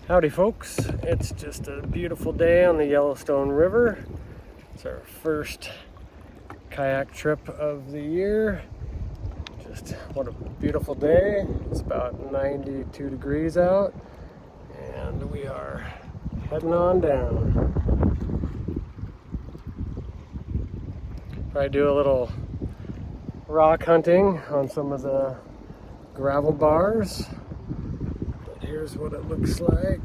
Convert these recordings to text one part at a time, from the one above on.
Howdy folks, it's just a beautiful day on the Yellowstone River. It's our first kayak trip of the year. Just what a beautiful day. It's about 92 degrees out and we are heading on down. Probably do a little rock hunting on some of the gravel bars. Here's what it looks like.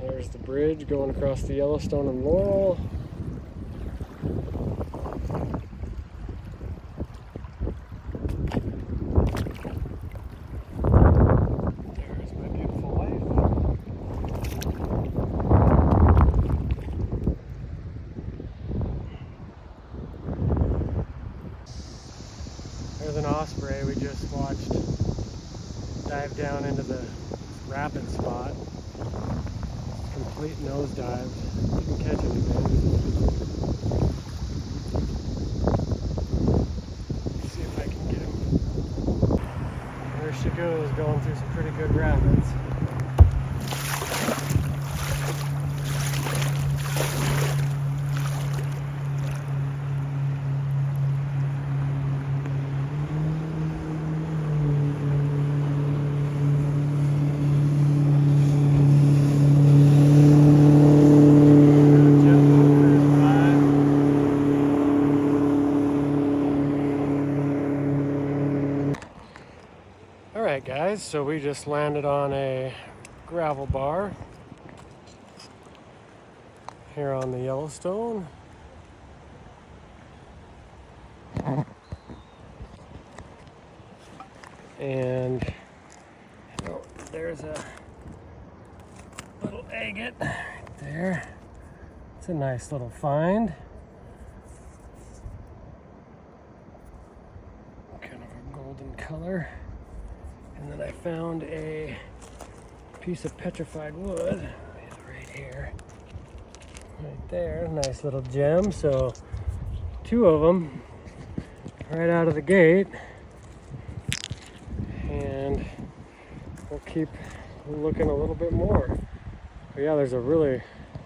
There's the bridge going across the Yellowstone and Laurel. There's my beautiful wife. There's an osprey we just watched dive down into the rapid spot. Complete nosedive. Didn't catch anything. Let's see if I can get him. There she goes, going through some pretty good rapids. Alright guys, so we just landed on a gravel bar here on the Yellowstone. And there's a little agate right there. It's a nice little find. Kind of a golden color. And then I found a piece of petrified wood right here, right there. Nice little gem. So two of them right out of the gate, and we'll keep looking a little bit more. But yeah, there's a really,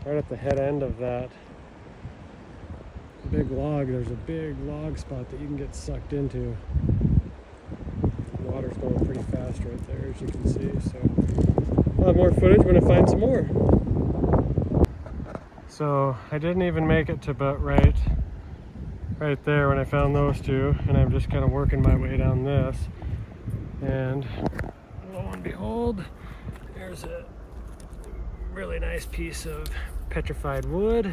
right at the head end of that big log, there's a big log spot that you can get sucked into. Water's going pretty fast right there, as you can see. So I'll have more footage when I find some more. So I didn't even make it to about right there when I found those two, and I'm just kind of working my way down this. And lo and behold, there's a really nice piece of petrified wood.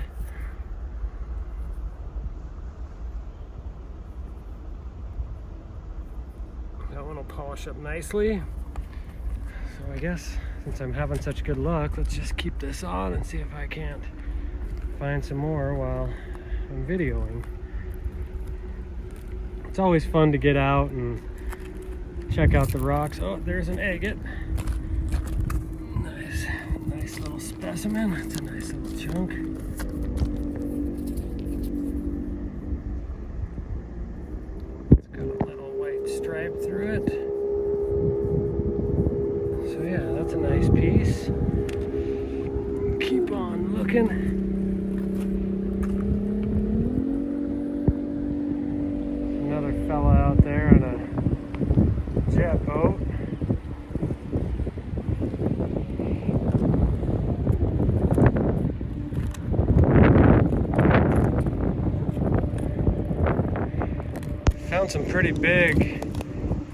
That one will polish up nicely. So I guess since I'm having such good luck, let's just keep this on and see if I can't find some more while I'm videoing. It's always fun to get out and check out the rocks. Oh, there's an agate. Nice little specimen. It's a nice little chunk. Stripe through it. So yeah, that's a nice piece. Keep on looking. Another fella out there on a jet boat. Found some pretty big,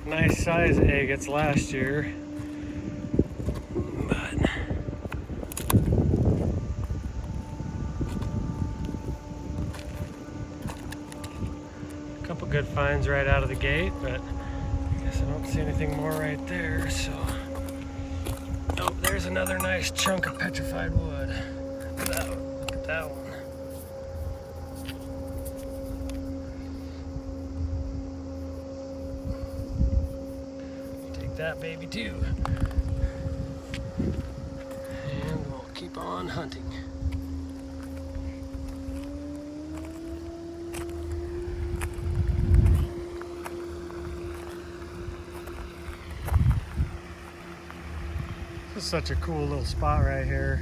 nice size agates last year, but a couple good finds right out of the gate, but I guess I don't see anything more right there. So, oh, there's another nice chunk of petrified wood. Look at that one. That baby too, and we'll keep on hunting. Such a cool little spot right here.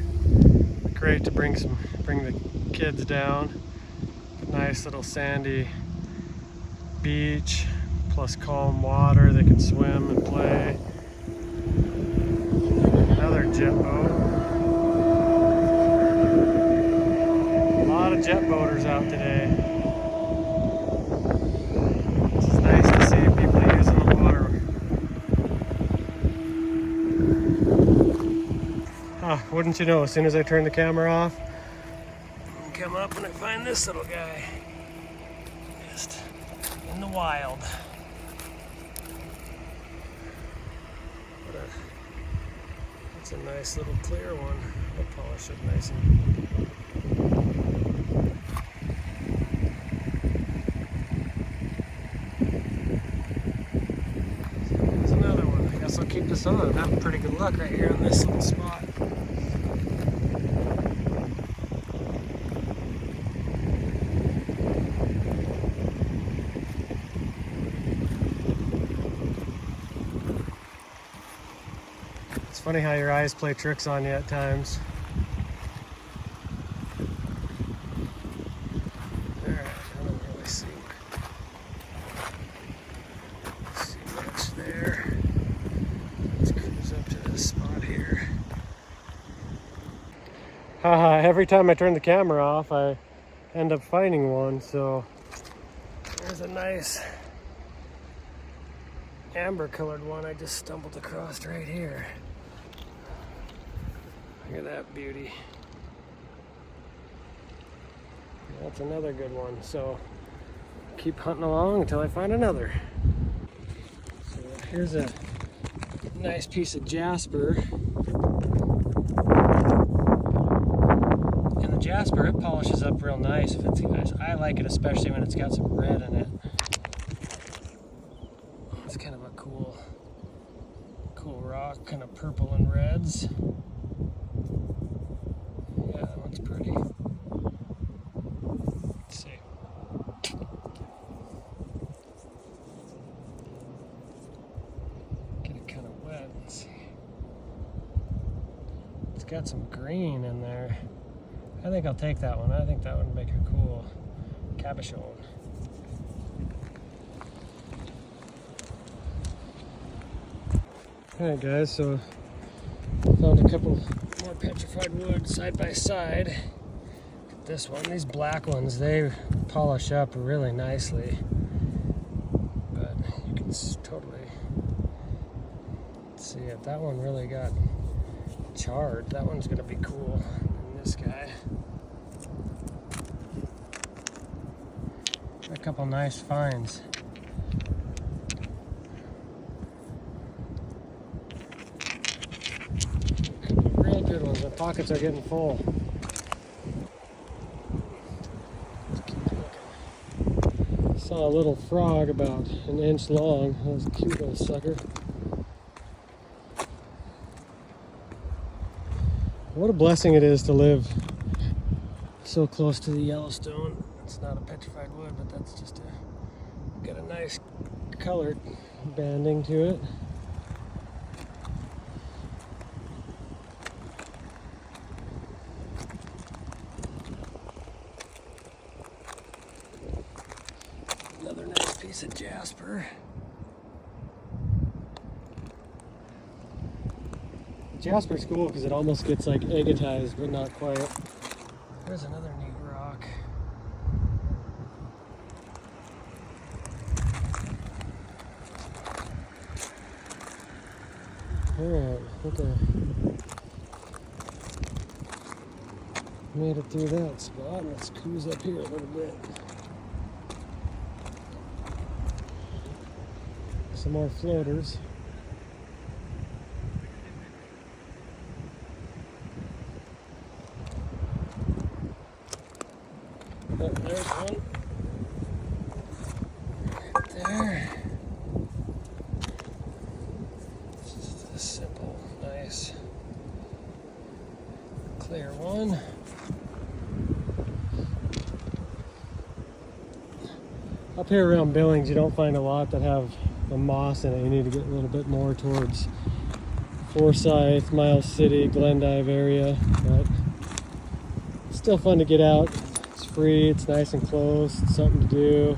Great to bring the kids down. Nice little sandy beach, plus calm water. They can swim and play. Another jet boat. A lot of jet boaters out today. It's nice to see people using the water. Wouldn't you know, as soon as I turn the camera off, I come up and I find this little guy. Just in the wild. That's a nice little clear one. I'll polish it nice and... There's another one. I guess I'll keep this on. I'm having pretty good luck right here on this little spot. It's funny how your eyes play tricks on you at times. Alright, I don't really see much there. Let's cruise up to this spot here. Every time I turn the camera off, I end up finding one, so there's a nice amber colored one I just stumbled across right here. Look at that beauty. That's another good one. So keep hunting along until I find another. So here's a nice piece of jasper. And the jasper, it polishes up real nice if it's nice. I like it especially when it's got some red in it. It's kind of a cool rock, kind of purple and reds. Yeah, that one's pretty. Let's see. Get it kind of wet. Let's see. It's got some green in there. I think I'll take that one. I think that would make a cool cabochon. Alright guys, so found a couple more petrified wood side by side. This one, these black ones, they polish up really nicely, but you can totally see it. That one really got charred. That one's gonna be cool. And this guy, a couple nice finds. Good ones. My pockets are getting full. Let's keep looking. Saw a little frog about an inch long. That was a cute little sucker. What a blessing it is to live so close to the Yellowstone. It's not a petrified wood, but that's just got a nice colored banding to it. Another nice piece of jasper. Jasper's cool because it almost gets like agatized, but not quite. There's another neat rock. Alright, I think I made it through that spot. Let's cruise up here a little bit. Some more floaters. Oh, there's one. Right there. Just a simple, nice, clear one. Up here around Billings, you don't find a lot that have the moss in it. You need to get a little bit more towards Forsyth, Miles City, Glendive area, but still fun to get out. It's free, it's nice and close, it's something to do.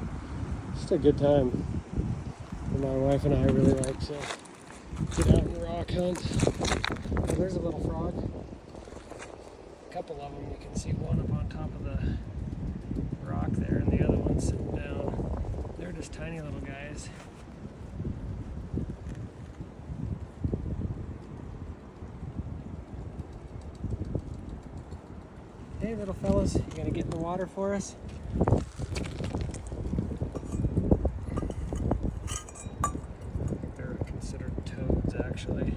Just a good time. And my wife and I really like to get out and rock hunt. Oh, there's a little frog. A couple of them, you can see one up on top of the rock there and the other one sitting down. They're just tiny little guys. Hey little fellas, you gonna get in the water for us? I think they're considered toads actually.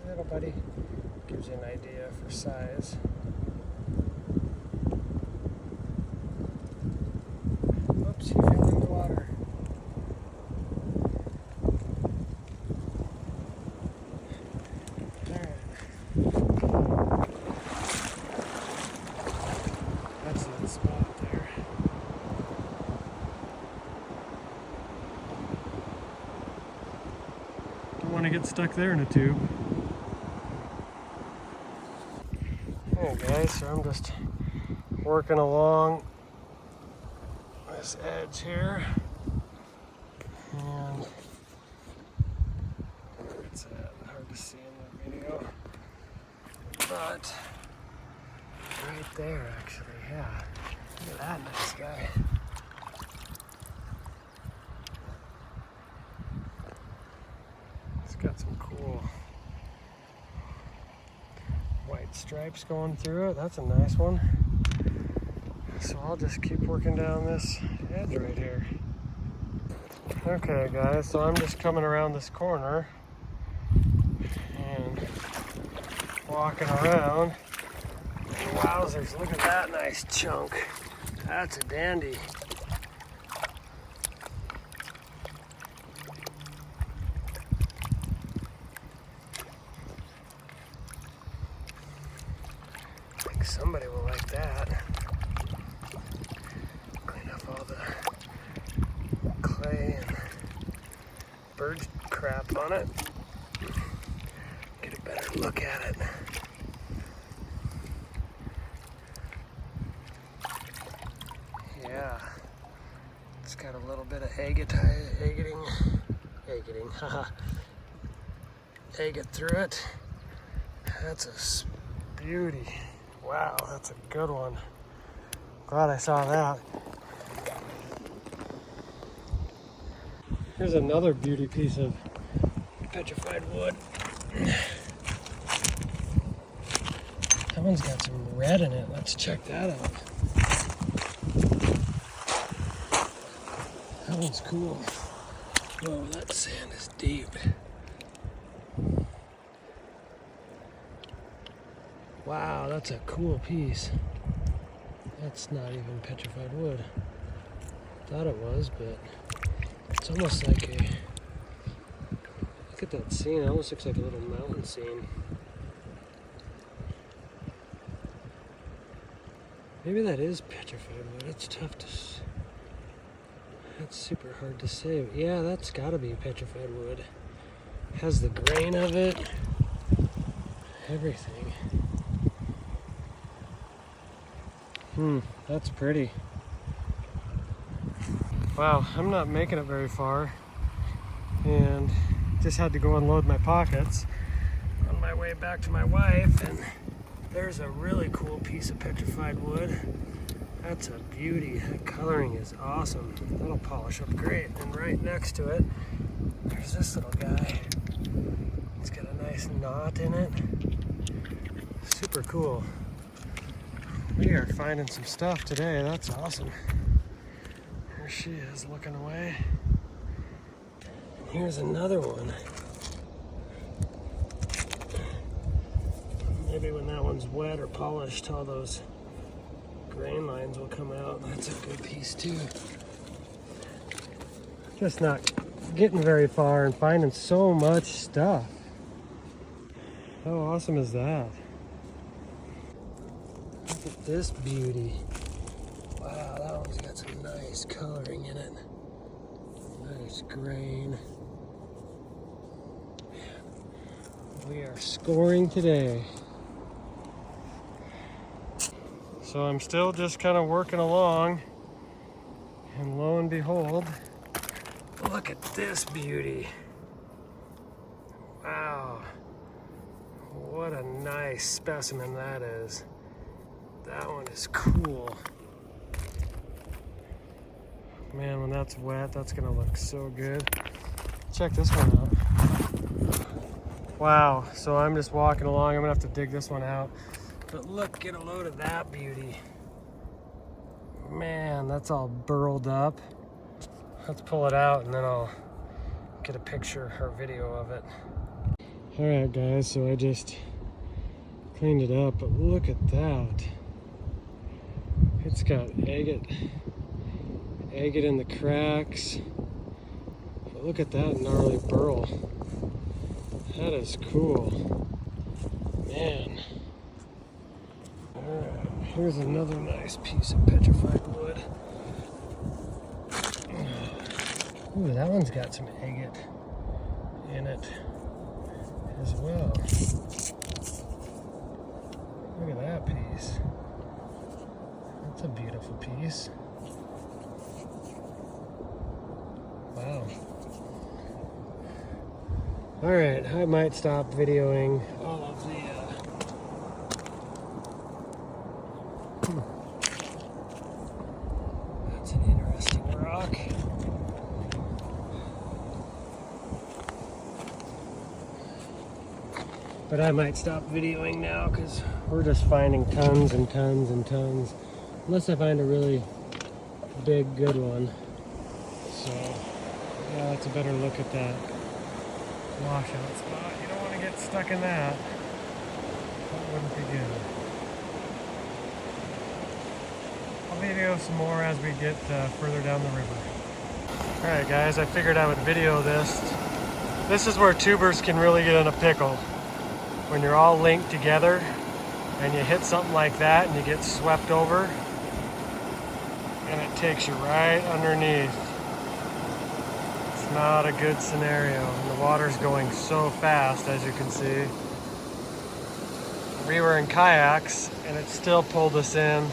Little buddy, gives you an idea for size. Oops, he fell in the water. That's that spot there. Don't want to get stuck there in a tube. Hey guys, so I'm just working along this edge here. And it's hard to see in the video. But right there actually, yeah. Look at that nice guy. It's got some cool white stripes going through it. That's a nice one. So I'll just keep working down this edge right here. Okay guys, so I'm just coming around this corner and walking around. Wowzers, look at that nice chunk. That's a dandy. I think somebody will like that. Clean up all the clay and bird crap on it. Get a better look at it. Yeah, it's got a little bit of agate through it. That's a beauty. Wow, that's a good one. Glad I saw that. Here's another beauty piece of petrified wood. That one's got some red in it. Let's check that out. That one's cool. Whoa, that sand is deep. Wow, that's a cool piece. That's not even petrified wood. Thought it was, but it's almost like a... Look at that scene. It almost looks like a little mountain scene. Maybe that is petrified wood. It's tough to... That's super hard to say. Yeah, that's gotta be petrified wood. Has the grain of it. Everything. That's pretty. Wow, I'm not making it very far. And just had to go unload my pockets on my way back to my wife. And there's a really cool piece of petrified wood. That's a beauty. That coloring is awesome. That'll polish up great. And right next to it, there's this little guy. It's got a nice knot in it. Super cool. We are finding some stuff today. That's awesome. Here she is looking away. And here's another one. Maybe when that one's wet or polished, all those grain lines will come out. That's a good piece too. Just not getting very far and finding so much stuff. How awesome is that? Look at this beauty. Wow. Wow, that one's got some nice coloring in it. Nice grain. We are scoring today. So I'm still just kind of working along, and lo and behold, look at this beauty. Wow, what a nice specimen that is. That one is cool. Man, when that's wet, that's gonna look so good. Check this one out. Wow, so I'm just walking along. I'm gonna have to dig this one out. But look, get a load of that beauty. Man, that's all burled up. Let's pull it out and then I'll get a picture or video of it. All right, guys, so I just cleaned it up, but look at that. It's got agate in the cracks. But look at that gnarly burl. That is cool. Man. Alright, here's another nice piece of petrified wood. Ooh, that one's got some agate in it as well. Look at that piece. That's a beautiful piece. Wow. Alright, I might stop videoing all of the that's an interesting rock. But I might stop videoing now because we're just finding tons and tons and tons. Unless I find a really big, good one. So, yeah, that's a better look at that washout spot. You don't want to get stuck in that. That wouldn't be good. I'll video some more as we get further down the river. Alright guys, I figured I would video this. This is where tubers can really get in a pickle. When you're all linked together and you hit something like that and you get swept over and it takes you right underneath. It's not a good scenario. And the water's going so fast, as you can see. We were in kayaks and it still pulled us in.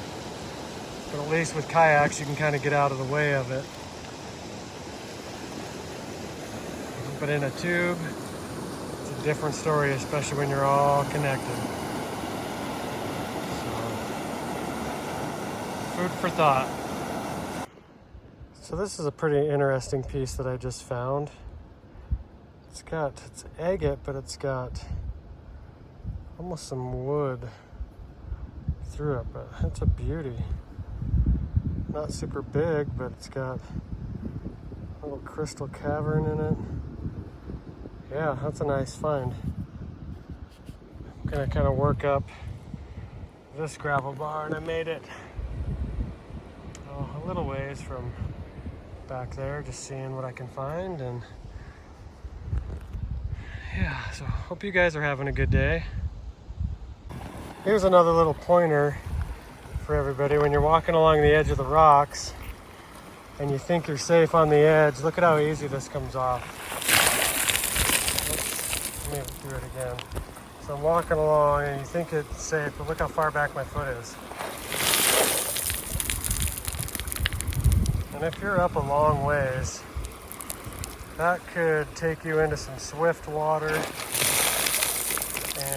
But at least with kayaks, you can kind of get out of the way of it. But in a tube, it's a different story, especially when you're all connected. So, food for thought. So this is a pretty interesting piece that I just found. It's agate, but it's got almost some wood through it, but it's a beauty. Not super big, but it's got a little crystal cavern in it. Yeah, that's a nice find. I'm gonna kind of work up this gravel bar, and I made it a little ways from back there, just seeing what I can find. And yeah, so hope you guys are having a good day. Here's another little pointer for everybody. When you're walking along the edge of the rocks and you think you're safe on the edge, look at how easy this comes off. Let me do it again. So I'm walking along and you think it's safe, but look how far back my foot is. And if you're up a long ways, that could take you into some swift water and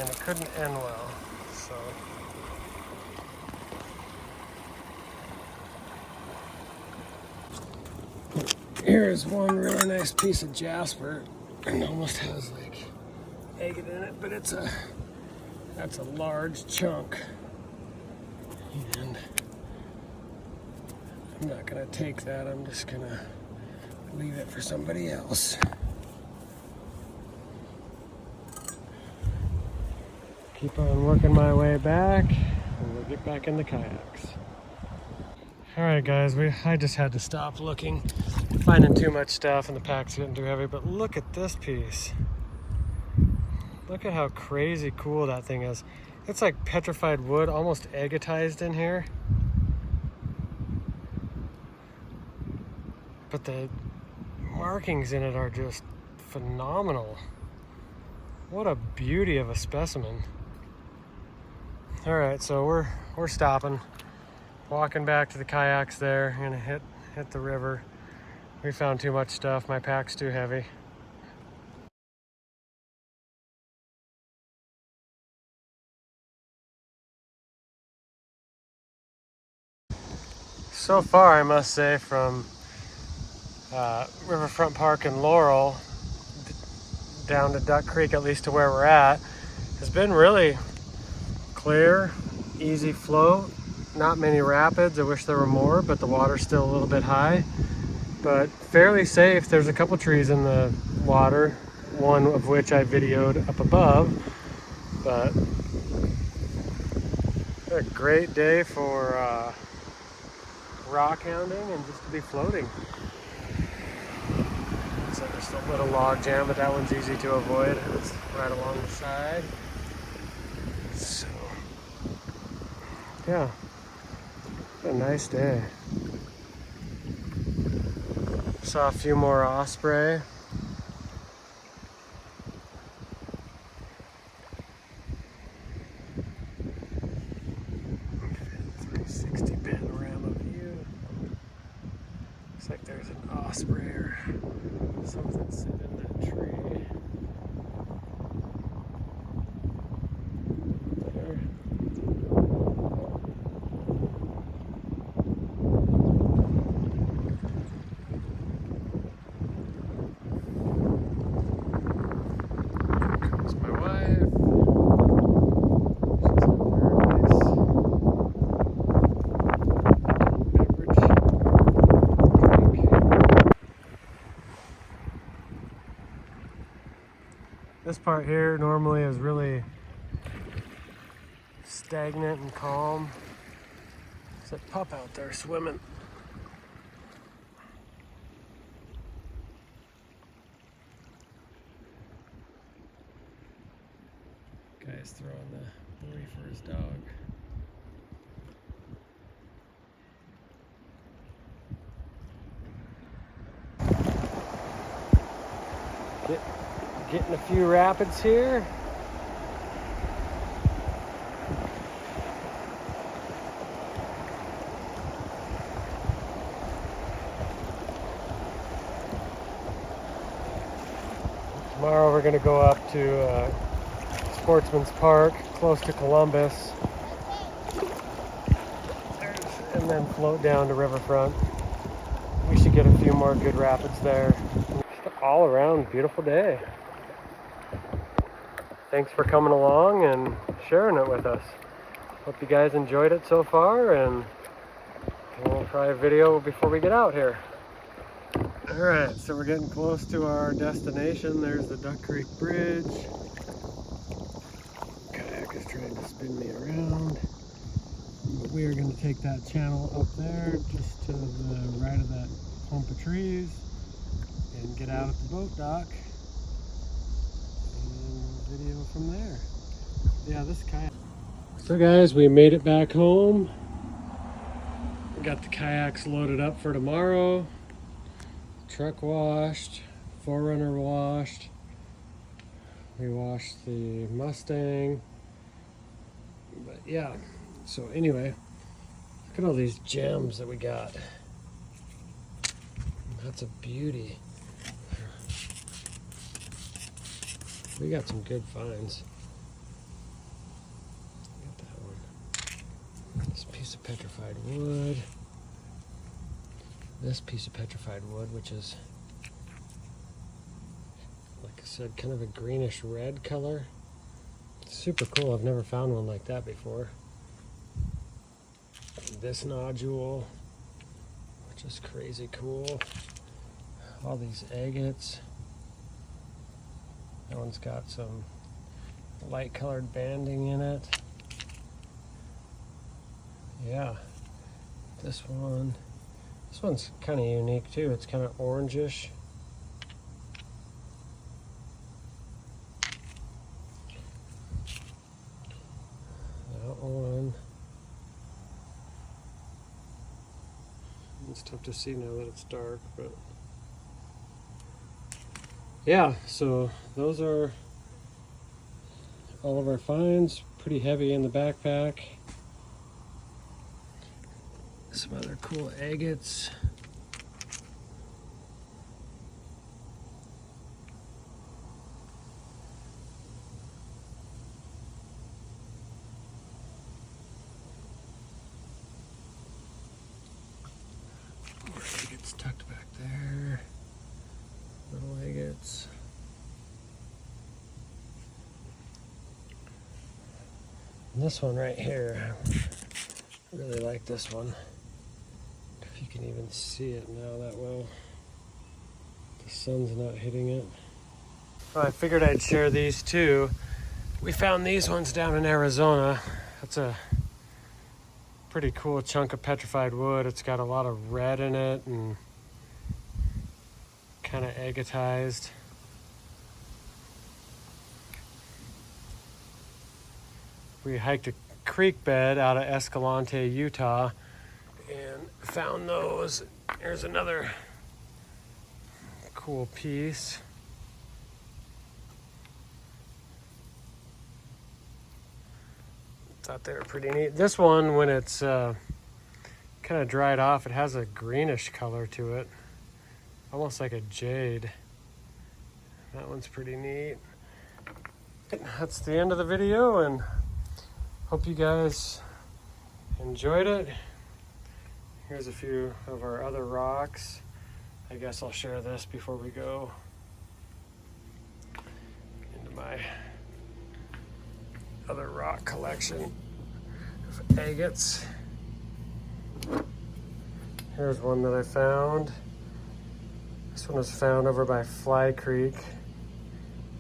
it couldn't end well. So here's one really nice piece of jasper. It almost has like agate in it, but that's a large chunk. And I'm not gonna take that, I'm just gonna leave it for somebody else. Keep on working my way back, and we'll get back in the kayaks. All right, guys, I just had to stop looking, finding too much stuff, and the pack's getting too heavy. But look at this piece. Look at how crazy cool that thing is. It's like petrified wood, almost agatized in here. but the markings in it are just phenomenal. What a beauty of a specimen. All right, so we're stopping, walking back to the kayaks there. Gonna hit the river. We found too much stuff. My pack's too heavy. So far, I must say, from Riverfront Park in Laurel down to Duck Creek, at least to where we're at, has been really clear, easy flow. Not many rapids. I wish there were more, but the water's still a little bit high. But fairly safe. There's a couple trees in the water, one of which I videoed up above. But a great day for rock hounding and just to be floating. So just a little log jam, but that one's easy to avoid. It's right along the side. So yeah, a nice day. Saw a few more osprey. 360 panorama view. Looks like there's an osprey or something sitting in that tree. There. Comes my wife. She's up there, nice beverage drink. This part here normally is really stagnant and calm. There's a pup out there swimming. Guy's throwing the buoy for his dog. Getting a few rapids here. Tomorrow we're going to go up to Sportsman's Park, close to Columbus, and then float down to Riverfront. We should get a few more good rapids there. Just all around beautiful day. Thanks for coming along and sharing it with us. Hope you guys enjoyed it so far, and we'll try a video before we get out here. Alright, so we're getting close to our destination. There's the Duck Creek Bridge. Kayak is trying to spin me around. But we are going to take that channel up there, just to the right of that clump of trees, and get out at the boat dock and video from there. Yeah, this kayak. So guys, we made it back home. We got the kayaks loaded up for tomorrow. Truck washed, 4Runner washed. We washed the Mustang. But yeah, so anyway, look at all these gems that we got. That's a beauty. We got some good finds. Got that one. This piece of petrified wood. This piece of petrified wood, which is, like I said, kind of a greenish red color. It's super cool. I've never found one like that before. This nodule, which is crazy cool. All these agates. That one's got some light colored banding in it. Yeah, this one's kind of unique too. It's kind of orangish. That one. It's tough to see now that it's dark, but yeah, so those are all of our finds. Pretty heavy in the backpack. Some other cool agates. More agates tucked back there. Little agates. And this one right here, I really like this one. If you can even see it now that well. The sun's not hitting it. Well, I figured I'd share these too. We found these ones down in Arizona. That's a pretty cool chunk of petrified wood. It's got a lot of red in it and kind of agatized. We hiked a creek bed out of Escalante, Utah, and found those. Here's another cool piece. Thought they were pretty neat. This one, when it's kind of dried off, it has a greenish color to it, almost like a jade. That one's pretty neat. That's the end of the video, and hope you guys enjoyed it. Here's a few of our other rocks. I guess I'll share this before we go into my other rock collection of agates. Here's one that I found. This one was found over by Fly Creek,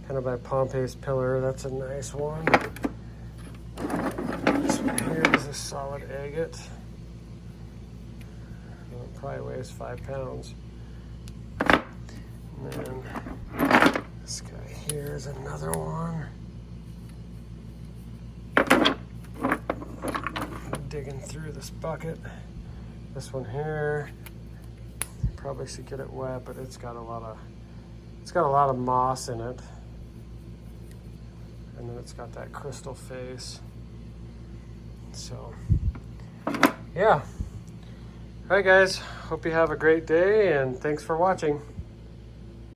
kind of by Pompey's Pillar. That's a nice one. This one here is a solid agate. It probably weighs 5 pounds. And then this guy here is another one. Digging through this bucket. This one here, probably should get it wet, but it's got a lot of moss in it. And then it's got that crystal face. So yeah. All right guys, hope you have a great day and thanks for watching.